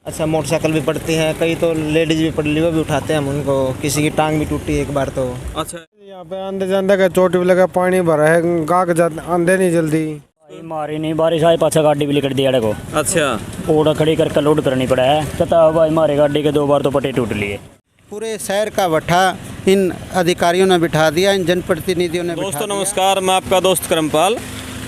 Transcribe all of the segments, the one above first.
अच्छा, मोटरसाइकिल भी पड़ती है, कई तो लेडीज भी पड़ ली, वो भी उठाते हैं हम उनको। किसी की टांग भी टूटी एक बार तो। अच्छा, यहाँ पे आंधे जांधे का चोट भी लगा, पानी भरा है, गाहक आंधे नहीं जल्दी। मारी नहीं बारिश आई, पाछा गाड़ी भी लेकर दी अड़े को। अच्छा, ओड़ा खड़ी करके लोड करनी पड़ा है। कहता भाई हमारे गाड़ी के 2 बार तो पट्टे टूट लिए। पूरे शहर का वठा इन अधिकारियों ने बिठा दिया, इन जनप्रतिनिधियों ने बिठा दोस्तों दिया। नमस्कार, मैं आपका दोस्त करमपाल।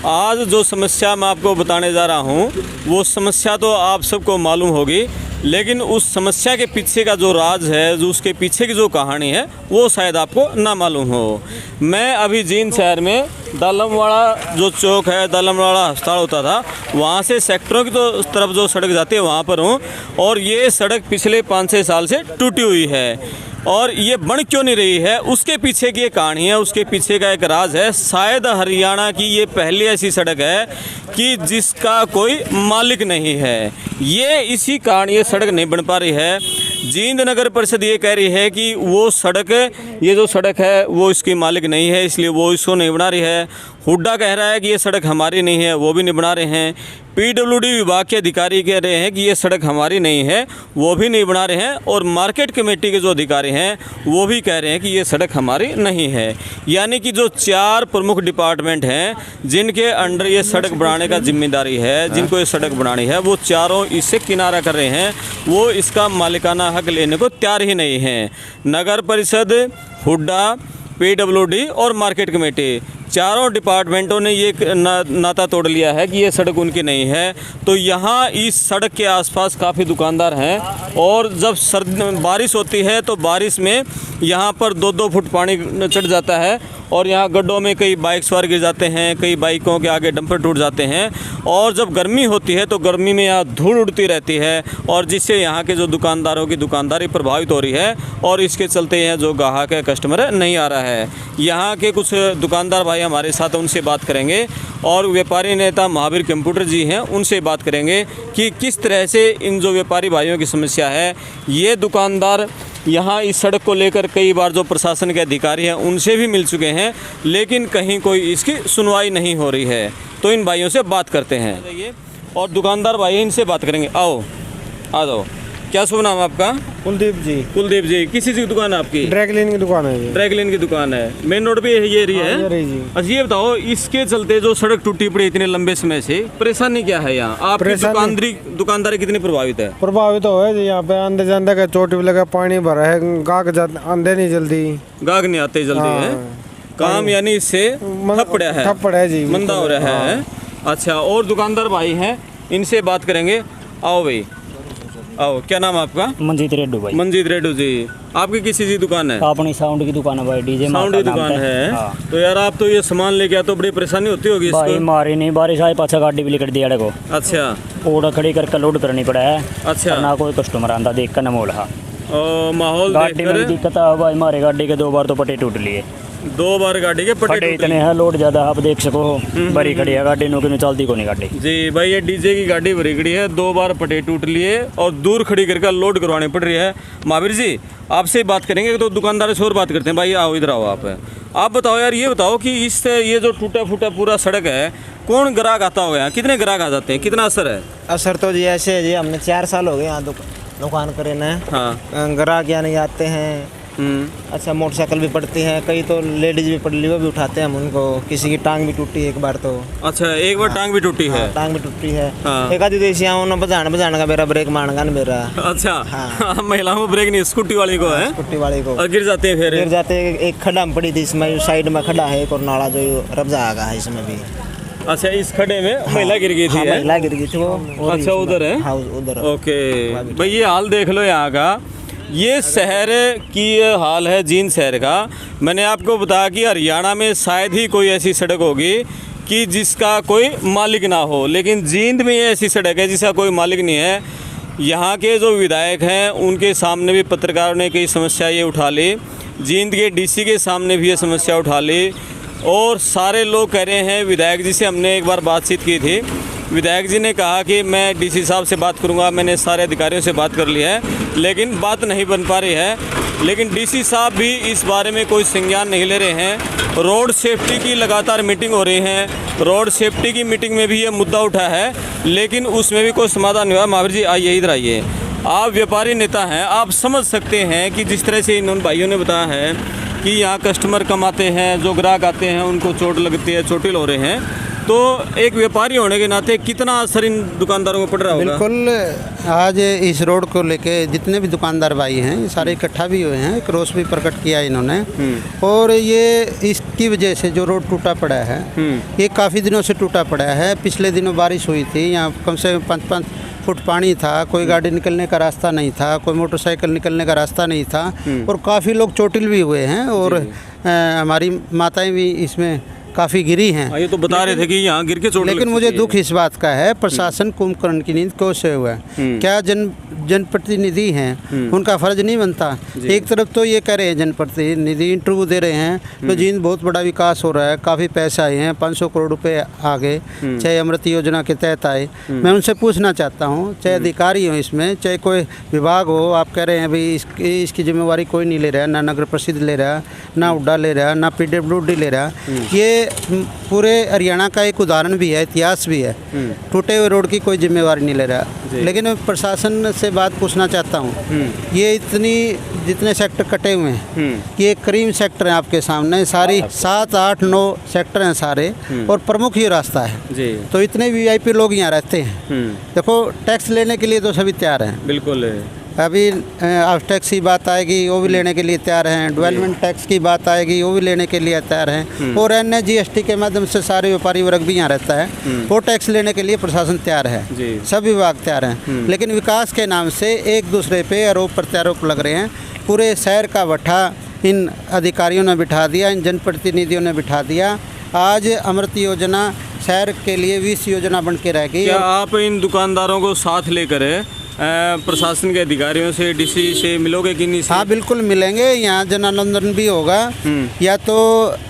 आज जो समस्या मैं आपको बताने जा रहा हूँ वो समस्या तो आप सबको मालूम होगी, लेकिन उस समस्या के पीछे का जो राज है, जो उसके पीछे की जो कहानी है, वो शायद आपको ना मालूम हो। मैं अभी जींद शहर में दालमवाड़ा जो चौक है, दालमवाड़ा अस्पताल होता था, वहाँ से सेक्टरों की तो तरफ जो सड़क जाती है वहाँ पर हूँ। और ये सड़क पिछले 5-6 साल से टूटी हुई है और ये बन क्यों नहीं रही है, उसके पीछे की एक कहानी है, उसके पीछे का एक राज है। शायद हरियाणा की ये पहली ऐसी सड़क है कि जिसका कोई मालिक नहीं है। ये इसी कारण ये सड़क नहीं बन पा रही है। जींद नगर परिषद ये कह रही है कि वो सड़क, ये जो सड़क है वो इसकी मालिक नहीं है, इसलिए वो इसको नहीं बना रही है। हुड्डा कह रहा है कि ये सड़क हमारी नहीं है, वो भी नहीं बना रहे हैं। पीडब्ल्यूडी विभाग के अधिकारी कह रहे हैं कि ये सड़क हमारी नहीं है, वो भी नहीं बना रहे हैं। और मार्केट कमेटी के जो अधिकारी हैं वो भी कह रहे हैं कि ये सड़क हमारी नहीं है। यानी कि जो 4 प्रमुख डिपार्टमेंट हैं जिनके अंडर ये सड़क बनाने का जिम्मेदारी है, जिनको ये सड़क बनानी है, वो चारों इससे किनारा कर रहे हैं। वो इसका मालिकाना हक लेने को तैयार ही नहीं हैं। नगर परिषद, हुड्डा, पीडब्ल्यूडी और मार्केट कमेटी, चारों डिपार्टमेंटों ने ये नाता तोड़ लिया है कि ये सड़क उनकी नहीं है। तो यहाँ इस सड़क के आसपास काफ़ी दुकानदार हैं और जब बारिश होती है तो बारिश में यहाँ पर 2-2 फुट पानी चढ़ जाता है और यहाँ गड्ढों में कई बाइक सवार गिर जाते हैं, कई बाइकों के आगे डंपर टूट जाते हैं। और जब गर्मी होती है तो गर्मी में यहाँ धूल उड़ती रहती है और जिससे यहाँ के जो दुकानदारों की दुकानदारी प्रभावित हो रही है और इसके चलते यहाँ जो ग्राहक है, कस्टमर है, नहीं आ रहा है। यहाँ के कुछ दुकानदार भाई हमारे साथ, उनसे बात करेंगे और व्यापारी नेता महावीर कंप्यूटर जी हैं, उनसे बात करेंगे कि किस तरह से इन जो व्यापारी भाइयों की समस्या है। ये दुकानदार यहाँ इस सड़क को लेकर कई बार जो प्रशासन के अधिकारी हैं उनसे भी मिल चुके हैं, लेकिन कहीं कोई इसकी सुनवाई नहीं हो रही है। तो इन भाइयों से बात करते हैं और दुकानदार भाई इनसे बात करेंगे। आओ, आ जाओ। क्या शुभ नाम आपका? कुलदीप जी। कुलदीप जी, किस चीज़ की दुकान है आपकी? ड्राई क्लीन की दुकान है। ड्राई क्लीन की दुकान है, मेन रोड पे ये एरिया है। जी। अच्छा, ये बताओ, इसके चलते जो सड़क टूटी पड़ी इतने लंबे समय से, परेशानी क्या है यहाँ? आपकी दुकानदारी कितनी प्रभावित है? प्रभावित हो है यहाँ पे आंधे जांधे का चोट भी लगा, पानी भरा है, गाहक आंधे नहीं जल्दी। गाहक नहीं आते जल्दी है, काम यानी इससे ठप पड़ा है, ठप पड़ा है जी, मंदा हो रहा है। अच्छा, और दुकानदार भाई हैं, इनसे बात करेंगे। आओ भाई, आओ। क्या नाम है आपका? मंजीत रेड्डू भाई। मंजीत रेड्डू जी, आपकी किस चीज़ की दुकान है? अपनी साउंड की दुकान है भाई, डीजे साउंड की दुकान है। हाँ। तो यार आप तो ये सामान लेके आते हो, बड़ी परेशानी होती होगी भाई इसको? मारी नहीं बारिश आई, पाछा गाड़ी भी लेकर दी अड़े को। अच्छा, ओड़ा खड़ी करके लोड करनी पड़ा है। अच्छा। ना कोई कस्टमर आंदा देख कर, न मोल। हाँ, माहौल गाड़ी में भी देखकर दिक्कत है भाई, हमारे गाड़ी के 2 बार तो पट्टे टूट लिए। 2 बार गाड़ी के पट्टे पट्टे इतने हैं, लोड ज़्यादा आप देख सको। बड़ी खड़ी है गाड़ी, नो की चलती को नहीं गाड़ी जी। भाई ये डीजे की गाड़ी भरी खड़ी है, 2 बार पट्टे टूट लिए और दूर खड़ी करके लोड करवानी पड़ रही है। महावीर जी, आपसे बात करेंगे तो दुकानदारों से और बात करते हैं। भाई आओ, इधर आओ। आप बताओ यार, ये बताओ कि इस ये जो टूटा फूटा पूरा सड़क है, कौन ग्राहक आता होगा यहाँ? कितने ग्राहक आ जाते हैं? कितना असर है? असर तो जी ऐसे है जी, हमने 4 साल हो गए यहाँ दुकान करे न। हाँ। ग्राहक यहाँ नहीं आते हैं। अच्छा, मोटरसाइकिल भी पड़ती है, कई तो लेडीज भी पड़ ली, वो भी उठाते हैं हम उनको। किसी की टांग भी टूटी एक बार तो। अच्छा, एक बार टांग भी टूटी है? टांग भी टूटी है। हाँ। एक आधी देसी आऊँ बजाने का मेरा ब्रेक मारने का ना मेरा। अच्छा। हाँ। महिलाओं को ब्रेक नहीं, स्कूटी वाली को है? स्कूटी वाली को। और गिर जाते हैं फिर? गिर जाते हैं। एक खड्डा में पड़ी थी, इसमें साइड में खड्डा है एक और नाला जो रब्जा आ गया है इसमें भी। अच्छा, इस खड्डे में महिला गिर गई थी? हाँ, महिला गिर गई थी वो। अच्छा, उधर है? हाँ, उधर। ओके भाई, ये हाल देख लो यहाँ का। ये शहर की ये हाल है जींद शहर का। मैंने आपको बताया कि हरियाणा में शायद ही कोई ऐसी सड़क होगी कि जिसका कोई मालिक ना हो, लेकिन जींद में ये ऐसी सड़क है जिसका कोई मालिक नहीं है। यहाँ के जो विधायक हैं उनके सामने भी पत्रकारों ने कई समस्या ये उठा ली, जींद के डीसी के सामने भी ये समस्या उठा ली और सारे लोग कह रहे हैं। विधायक जी से हमने एक बार बातचीत की थी, विधायक जी ने कहा कि मैं डीसी साहब से बात करूंगा, मैंने सारे अधिकारियों से बात कर ली है, लेकिन बात नहीं बन पा रही है। लेकिन डीसी साहब भी इस बारे में कोई संज्ञान नहीं ले रहे हैं। रोड सेफ्टी की लगातार मीटिंग हो रही है, रोड सेफ्टी की मीटिंग में भी ये मुद्दा उठा है, लेकिन उसमें भी कोई समाधान नहीं हुआ। महावीर जी आइए, इधर आइए। आप व्यापारी नेता हैं, आप समझ सकते हैं कि जिस तरह से इन भाइयों ने बताया है कि यहाँ कस्टमर कम आते हैं, जो ग्राहक आते हैं उनको चोट लगती है, चोटिल हो रहे हैं, तो एक व्यापारी होने के नाते कितना असर इन दुकानदारों को पड़ रहा होगा? बिल्कुल, आज इस रोड को लेके जितने भी दुकानदार भाई हैं ये सारे इकट्ठा भी हुए हैं, एक रोष भी प्रकट किया इन्होंने। और ये इसकी वजह से जो रोड टूटा पड़ा है, ये काफ़ी दिनों से टूटा पड़ा है। पिछले दिनों बारिश हुई थी, यहाँ कम से कम 5-5 फुट पानी था, कोई गाड़ी निकलने का रास्ता नहीं था, कोई मोटरसाइकिल निकलने का रास्ता नहीं था, और काफ़ी लोग चोटिल भी हुए हैं, और हमारी माताएं भी इसमें काफ़ी गिरी हैं। ये तो बता रहे थे कि यहाँ गिर के चोट लेकिन मुझे दुख इस बात का है, प्रशासन कुंभकर्ण की नींद क्यों से हुआ है? क्या जनप्रतिनिधि हैं, उनका फर्ज नहीं बनता? एक तरफ तो ये कह रहे हैं जनप्रतिनिधि इंटरव्यू दे रहे हैं तो जींद बहुत बड़ा विकास हो रहा है, काफ़ी पैसे आए हैं, 500 करोड़ रुपए आ गए, चाहे अमृत योजना के तहत आए। मैं उनसे पूछना चाहता हूँ, चाहे अधिकारी हो इसमें, चाहे कोई विभाग हो, आप कह रहे हैं भाई इसकी जिम्मेवारी कोई नहीं ले रहा, ना नगर परिषद ले रहा, ना उड्डा ले रहा, ना PWD ले रहा। ये पूरे हरियाणा का एक उदाहरण भी है, इतिहास भी है। टूटे हुए रोड की कोई जिम्मेवारी नहीं ले रहा। लेकिन मैं प्रशासन से बात पूछना चाहता हूँ, ये जितने सेक्टर कटे हुए हैं, ये करीम सेक्टर हैं आपके सामने, सारी 7, 8, 9 सेक्टर हैं सारे, और प्रमुख ये रास्ता है। तो इतने VIP लोग यहाँ रहते हैं। देखो, टैक्स लेने के लिए तो सभी तैयार हैं, बिल्कुल। अभी आप टैक्स की बात आएगी वो भी लेने के लिए तैयार हैं, डेवलपमेंट टैक्स की बात आएगी वो भी लेने के लिए तैयार हैं, और अन्य GST के माध्यम से सारे व्यापारी वर्ग भी यहाँ रहता है, वो टैक्स लेने के लिए प्रशासन तैयार है, सभी विभाग तैयार हैं। लेकिन विकास के नाम से एक दूसरे पे आरोप प्रत्यारोप लग रहे हैं। पूरे शहर का भट्ठा इन अधिकारियों ने बिठा दिया, इन जनप्रतिनिधियों ने बिठा दिया। आज अमृत योजना शहर के लिए 20 योजना बन के रह गई। क्या आप इन दुकानदारों को साथ लेकर प्रशासन के अधिकारियों से, DC से मिलोगे कि नहीं? हाँ, बिल्कुल मिलेंगे। यहाँ जनानंदन भी होगा, या तो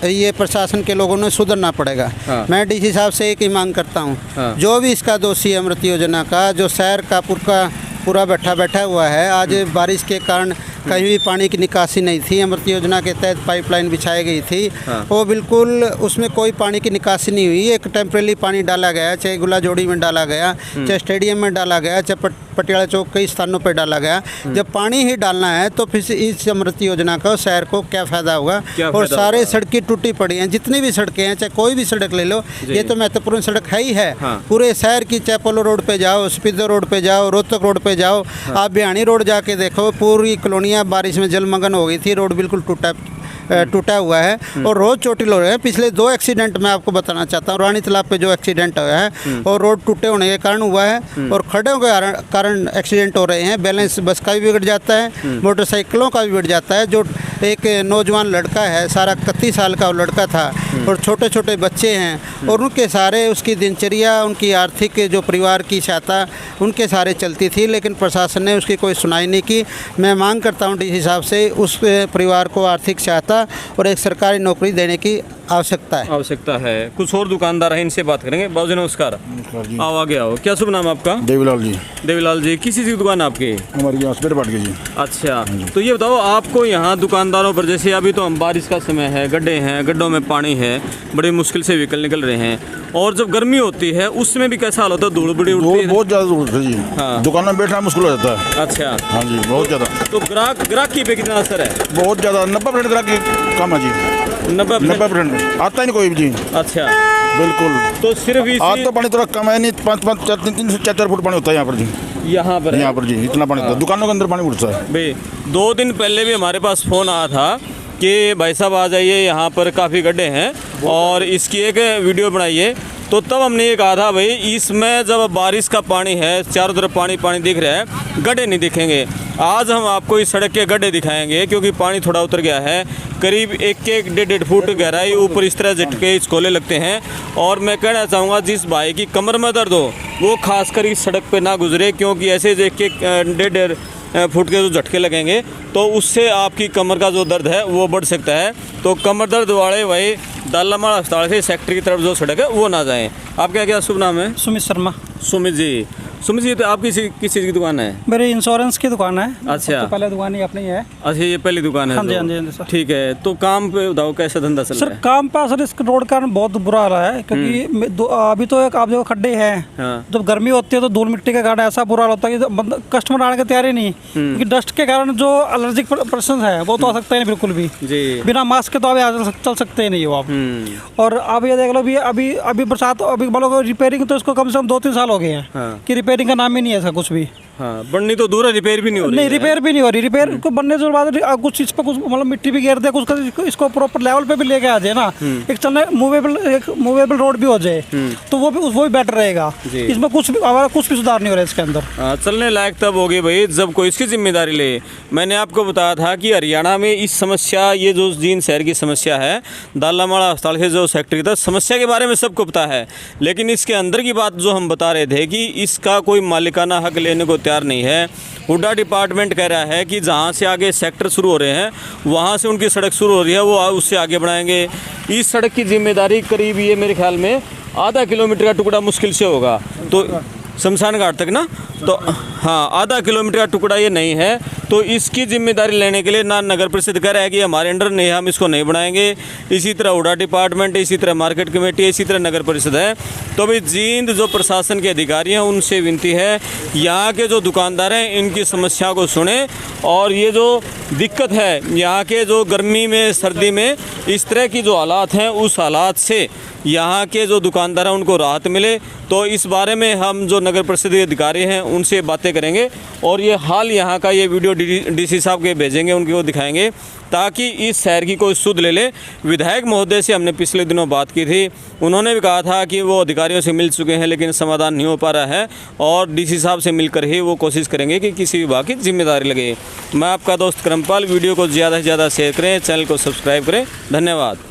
ये प्रशासन के लोगों ने सुधरना पड़ेगा। मैं DC साहब से एक ही मांग करता हूँ, जो भी इसका दोषी है अमृत योजना का, जो शहर का पूरा बैठा हुआ है, आज बारिश के कारण कहीं भी पानी की निकासी नहीं थी। अमृत योजना के तहत पाइपलाइन बिछाई गई थी, वो बिल्कुल उसमें कोई पानी की निकासी नहीं हुई। एक टेम्परेरी पानी डाला गया, चाहे गुलाजोड़ी में डाला गया, चाहे स्टेडियम में डाला गया, चाहे पटियाला चौक कई स्थानों पर डाला गया। जब पानी ही डालना है तो फिर इस अमृत योजना का शहर को क्या फ़ायदा होगा? और सारे सड़कें टूटी पड़ी हैं, जितनी भी सड़कें हैं, चाहे कोई भी सड़क ले लो, ये तो महत्वपूर्ण सड़क है ही है। पूरे शहर की, चाहे पोलो रोड पे जाओ, स्पीडो रोड पे जाओ, रोहतक रोड पे जाओ, आप बिहानी रोड जाके देखो, पूरी कॉलोनियाँ बारिश में जलमग्न हो गई थी, रोड बिल्कुल टूटा हुआ है, और रोज़ चोटिल हो रहे हैं। पिछले 2 एक्सीडेंट मैं आपको बताना चाहता हूँ। रानी तालाब पे जो एक्सीडेंट हुआ है और रोड टूटे होने के कारण हुआ है, और खड्डों के कारण एक्सीडेंट हो रहे हैं। बैलेंस बस का भी बिगड़ जाता है, मोटरसाइकिलों का भी बिगड़ जाता है। जो एक नौजवान लड़का है, सारा 31 साल का वो लड़का था, और छोटे छोटे बच्चे हैं, और उनके सारे उसकी दिनचर्या, उनकी आर्थिक जो परिवार की सहायता उनके सारे चलती थी, लेकिन प्रशासन ने उसकी कोई सुनाई नहीं की। मैं मांग करता हूँ DC साहब से, उस परिवार को आर्थिक सहायता और एक सरकारी नौकरी देने की आवश्यकता है। कुछ और दुकानदार हैं, इनसे बात करेंगे। बाबू जी नमस्कार। आओ आगे आओ। क्या शुभ नाम आपका? देवीलाल जी। देवीलाल जी, किसी की दुकान आपकी? हमारी यहाँ स्पेयर पार्ट की जी। अच्छा, तो ये बताओ, आपको यहाँ दुकानदारों पर, जैसे अभी तो हम बारिश का समय है, गड्ढे हैं, गड्ढों में पानी है, बड़ी मुश्किल से व्हीकल निकल रहे हैं, और जब गर्मी होती है उसमें भी कैसा हाल होता है? धूल बड़ी उड़ती है, बहुत ज़्यादा धूल उड़ती है जी। हाँ। दुकान में बैठना मुश्किल हो जाता है। अच्छा, हाँ जी, बहुत ज़्यादा। तो ग्राहकी पे कितना असर है? बहुत ज़्यादा, 90% ग्राहक कम है जी। 90% आता ही नहीं कोई भी जी। अच्छा, बिल्कुल। तो सिर्फ आज तो पानी थोड़ा कम है, नहीं 3 से 4 फुट पानी होता है यहाँ पर जी। यहाँ पर जी इतना पानी होता है, दुकानों के अंदर पानी उड़ता है भाई। 2 दिन पहले भी हमारे पास फ़ोन आया था कि भाई साहब आ जाइए, यहाँ पर काफ़ी गड्ढे हैं और इसकी एक वीडियो बनाइए। तो तब हमने ये कहा था, भाई इसमें जब बारिश का पानी है, चारों तरफ पानी दिख रहा है, गड्ढे नहीं दिखेंगे। आज हम आपको इस सड़क के गड्ढे दिखाएंगे, क्योंकि पानी थोड़ा उतर गया है, करीब 1-1.5 फुट गहराई ऊपर इस तरह झटके इसकोले लगते हैं। और मैं कहना चाहूँगा, जिस भाई की कमर में दर्द हो वो खासकर इस सड़क पे ना गुजरे, क्योंकि ऐसे 1-1.5 फुट के जो झटके लगेंगे तो उससे आपकी कमर का जो दर्द है वो बढ़ सकता है। तो कमर दर्द वाले भाई दालामाल अस्पताल से सेक्टर की तरफ जो सड़क है वो ना जाएं। आपका क्या शुभ नाम है? सुमित शर्मा। सुमित जी, सुमित जी, तो आपकी किस चीज़ की दुकान है? मेरी इंश्योरेंस की दुकान है। अच्छा। तो पहले दुकान ही अपनी है। अच्छा, ये पहली दुकान है? हाँ जी, तो हाँ जी, हाँ जी सर। ठीक है, तो काम पे बताओ कैसा धंधा चल सर रहा है? काम पर सर इस रोड का बहुत बुरा हाल है, क्योंकि अभी तो एक आप जो खड्डे हैं, हाँ। जब गर्मी होती है तो धूल मिट्टी के कारण ऐसा बुरा हाल होता है कि कस्टमर आने की तैयारी नहीं, क्योंकि डस्ट के कारण जो एलर्जिक पर्सन है वो तो आ सकता है नहीं बिल्कुल भी जी। बिना मास्क के, तो अभी चल सकते ही नहीं हो आप। और अब ये देख लो भी अभी अभी बरसात, अभी बोलो रिपेयरिंग तो इसको कम से कम 2-3 साल हो गए हैं हाँ। कि रिपेयरिंग का नाम ही नहीं है ऐसा कुछ भी। हाँ, बननी तो दूर है, रिपेयर भी नहीं हो रही नहीं, है। रिपेयर भी नहीं हो रही। रिपेयर को बनने के बाद कुछ इस पर कुछ मतलब मिट्टी भी घेर दे, कुछ इसको प्रॉपर लेवल पे भी लेके आ जाए ना, एक चलने मूवेबल रोड भी हो जाए, तो वो भी बेटर रहेगा। इसमें कुछ भी सुधार नहीं हो रहा है इसके अंदर। चलने लायक तब होगी भाई जब कोई इसकी जिम्मेदारी ले। मैंने आपको बताया था कि हरियाणा में इस समस्या, ये जो जींद शहर की समस्या है, दालामाड़ा अस्पताल से जो सेक्टर तक समस्या के बारे में सबको पता है, लेकिन इसके अंदर की बात जो हम बता रहे थे कि इसका कोई मालिकाना हक लेने को तैयार नहीं है। हुड्डा डिपार्टमेंट कह रहा है कि जहाँ से आगे सेक्टर शुरू हो रहे हैं वहाँ से उनकी सड़क शुरू हो रही है, वो उससे आगे बढ़ाएंगे। इस सड़क की जिम्मेदारी करीब ये मेरे ख्याल में आधा किलोमीटर का टुकड़ा मुश्किल से होगा, तो शमशान घाट तक ना, तो हाँ आधा किलोमीटर का टुकड़ा ये नहीं है। तो इसकी जिम्मेदारी लेने के लिए ना नगर परिषद कह रहा है कि हमारे अंडर नहीं, हम इसको नहीं बनाएंगे। इसी तरह हुड्डा डिपार्टमेंट, इसी तरह मार्केट कमेटी, इसी तरह नगर परिषद है। तो अभी जींद जो प्रशासन के अधिकारी हैं उनसे विनती है, यहाँ के जो दुकानदार हैं इनकी समस्या को सुने, और ये जो दिक्कत है यहाँ के जो गर्मी में सर्दी में इस तरह की जो हालात हैं, उस हालात से यहाँ के जो दुकानदार हैं उनको राहत मिले। तो इस बारे में हम जो नगर परिषद के अधिकारी हैं उनसे बातें करेंगे, और ये हाल यहाँ का ये वीडियो डीसी साहब के भेजेंगे, उनको दिखाएंगे, ताकि इस शहर की कोई सुध ले ले। विधायक महोदय से हमने पिछले दिनों बात की थी, उन्होंने भी कहा था कि वो अधिकारियों से मिल चुके हैं लेकिन समाधान नहीं हो पा रहा है, और डीसी साहब से मिलकर ही वो कोशिश करेंगे कि किसी विभाग की जिम्मेदारी लगे। मैं आपका दोस्त करमपाल, वीडियो को ज़्यादा से ज़्यादा शेयर करें, चैनल को सब्सक्राइब करें। धन्यवाद।